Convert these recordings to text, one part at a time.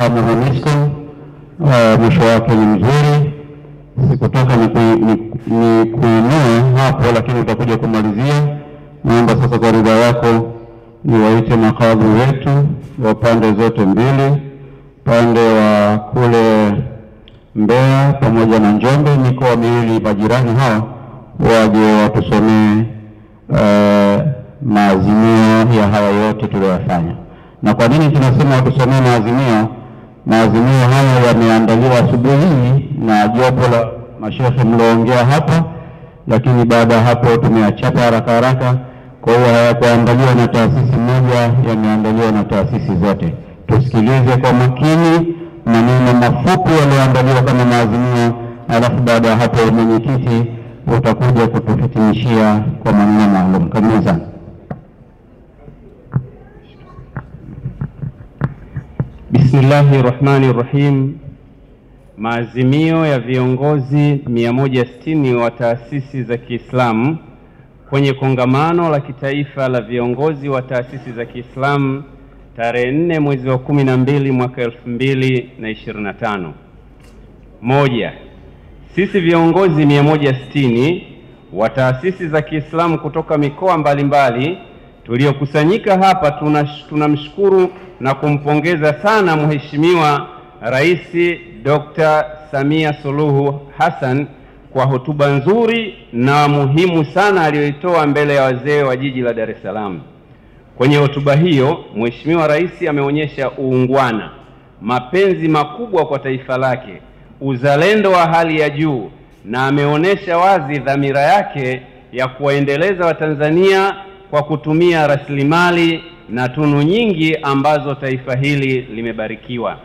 MONUSCO mwisho wake ni mzuri. Sikutaka ni kuinua hapo, lakini utakuja kumalizia. Naomba sasa kwa ridhaa yako niwaite makadhi wetu wa pande zote mbili, pande wa kule Mbeya pamoja na Njombe, mikoa miwili majirani hao, waje watusomee maazimio ya haya yote tuliyofanya. Na kwa nini tunasema watusomee maazimio? Maazimio haya yameandaliwa asubuhi na jopo la mashehe mlioongea hapa, lakini baada ya hapo tumeyachapa haraka. Kwa hiyo hayakuandaliwa na taasisi moja, yameandaliwa na taasisi zote. Tusikilize kwa makini maneno mafupi yaliyoandaliwa kama maazimio, alafu baada ya hapo mwenyekiti utakuja kutuhitimishia kwa maneno maalum. Karibu sana. Bismillahirrahmanirrahim. Maazimio ya viongozi 160 wa taasisi za Kiislamu kwenye kongamano la kitaifa la viongozi wa taasisi za Kiislamu tarehe 4 mwezi wa 12 mwaka 2025. Moja, sisi viongozi 160 wa taasisi za Kiislamu kutoka mikoa mbalimbali tuliokusanyika hapa tunamshukuru na kumpongeza sana Mheshimiwa Rais Dr. Samia Suluhu Hassan kwa hotuba nzuri na muhimu sana aliyoitoa mbele ya wazee wa jiji la Dar es Salaam. Kwenye hotuba hiyo, Mheshimiwa Rais ameonyesha uungwana, mapenzi makubwa kwa taifa lake, uzalendo wa hali ya juu, na ameonyesha wazi dhamira yake ya kuwaendeleza Watanzania kwa kutumia rasilimali na tunu nyingi ambazo taifa hili limebarikiwa.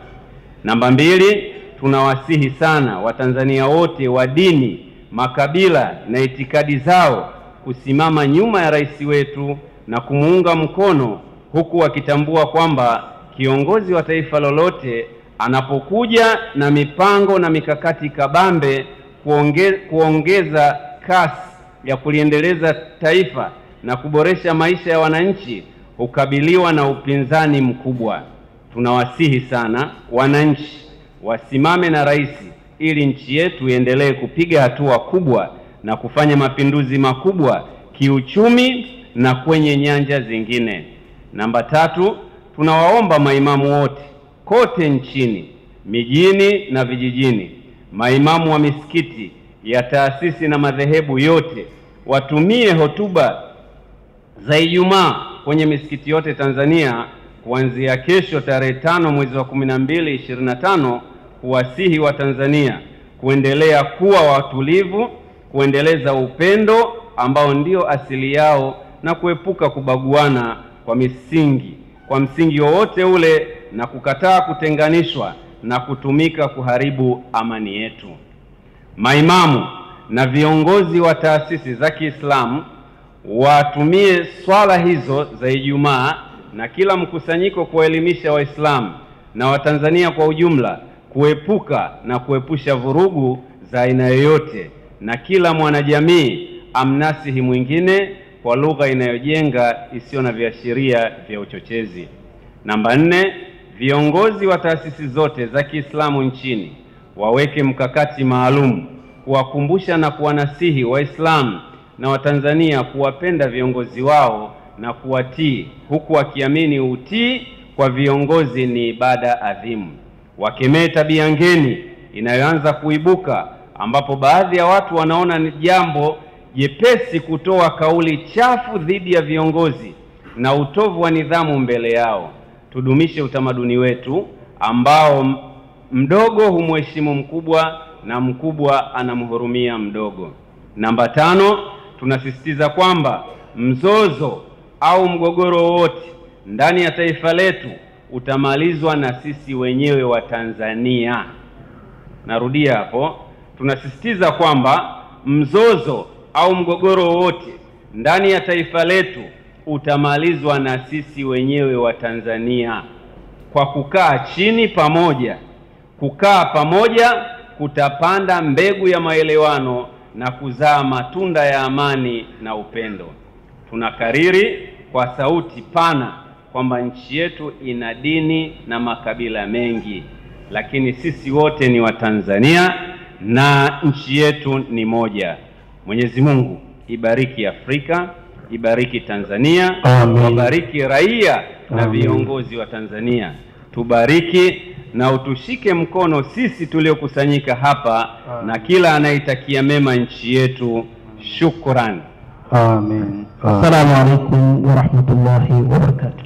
Namba 2, tunawasihi sana Watanzania wote wa dini, makabila na itikadi zao kusimama nyuma ya rais wetu na kumuunga mkono, huku wakitambua kwamba kiongozi wa taifa lolote anapokuja na mipango na mikakati kabambe kuongeza kasi ya kuliendeleza taifa na kuboresha maisha ya wananchi hukabiliwa na upinzani mkubwa. Tunawasihi sana wananchi wasimame na rais ili nchi yetu iendelee kupiga hatua kubwa na kufanya mapinduzi makubwa kiuchumi na kwenye nyanja zingine. Namba 3, tunawaomba maimamu wote kote nchini, mijini na vijijini, maimamu wa misikiti ya taasisi na madhehebu yote watumie hotuba za Ijumaa kwenye misikiti yote Tanzania kuanzia kesho tarehe 5 mwezi wa 12 2025, kuwasihi wa Tanzania kuendelea kuwa watulivu, kuendeleza upendo ambao ndio asili yao, na kuepuka kubaguana kwa msingi wowote ule, na kukataa kutenganishwa na kutumika kuharibu amani yetu. Maimamu na viongozi wa taasisi za Kiislamu watumie swala hizo za Ijumaa na kila mkusanyiko kuelimisha Waislamu na Watanzania kwa ujumla kuepuka na kuepusha vurugu za aina yoyote, na kila mwanajamii amnasihi mwingine kwa lugha inayojenga isiyo na viashiria vya uchochezi. Namba 4, viongozi wa taasisi zote za Kiislamu nchini waweke mkakati maalum kuwakumbusha na kuwanasihi Waislamu na Watanzania kuwapenda viongozi wao na kuwatii, huku wakiamini utii kwa viongozi ni ibada adhimu. Wakemee tabia ngeni inayoanza kuibuka, ambapo baadhi ya watu wanaona ni jambo jepesi kutoa kauli chafu dhidi ya viongozi na utovu wa nidhamu mbele yao. Tudumishe utamaduni wetu ambao mdogo humheshimu mkubwa na mkubwa anamhurumia mdogo. Namba 5, tunasisitiza kwamba mzozo au mgogoro wote ndani ya taifa letu utamalizwa na sisi wenyewe wa Tanzania. Narudia hapo, tunasisitiza kwamba mzozo au mgogoro wote ndani ya taifa letu utamalizwa na sisi wenyewe wa Tanzania kwa kukaa chini pamoja. Kukaa pamoja kutapanda mbegu ya maelewano na kuzaa matunda ya amani na upendo. Tunakariri kwa sauti pana kwamba nchi yetu ina dini na makabila mengi, lakini sisi wote ni Watanzania na nchi yetu ni moja. Mwenyezi Mungu ibariki Afrika, ibariki Tanzania, wabariki raia na viongozi wa Tanzania. Tubariki na utushike mkono sisi tuliokusanyika hapa na kila anayetakia mema nchi yetu. Shukran. Amin. Assalamu alaikum wa rahmatullahi wa barakatuh.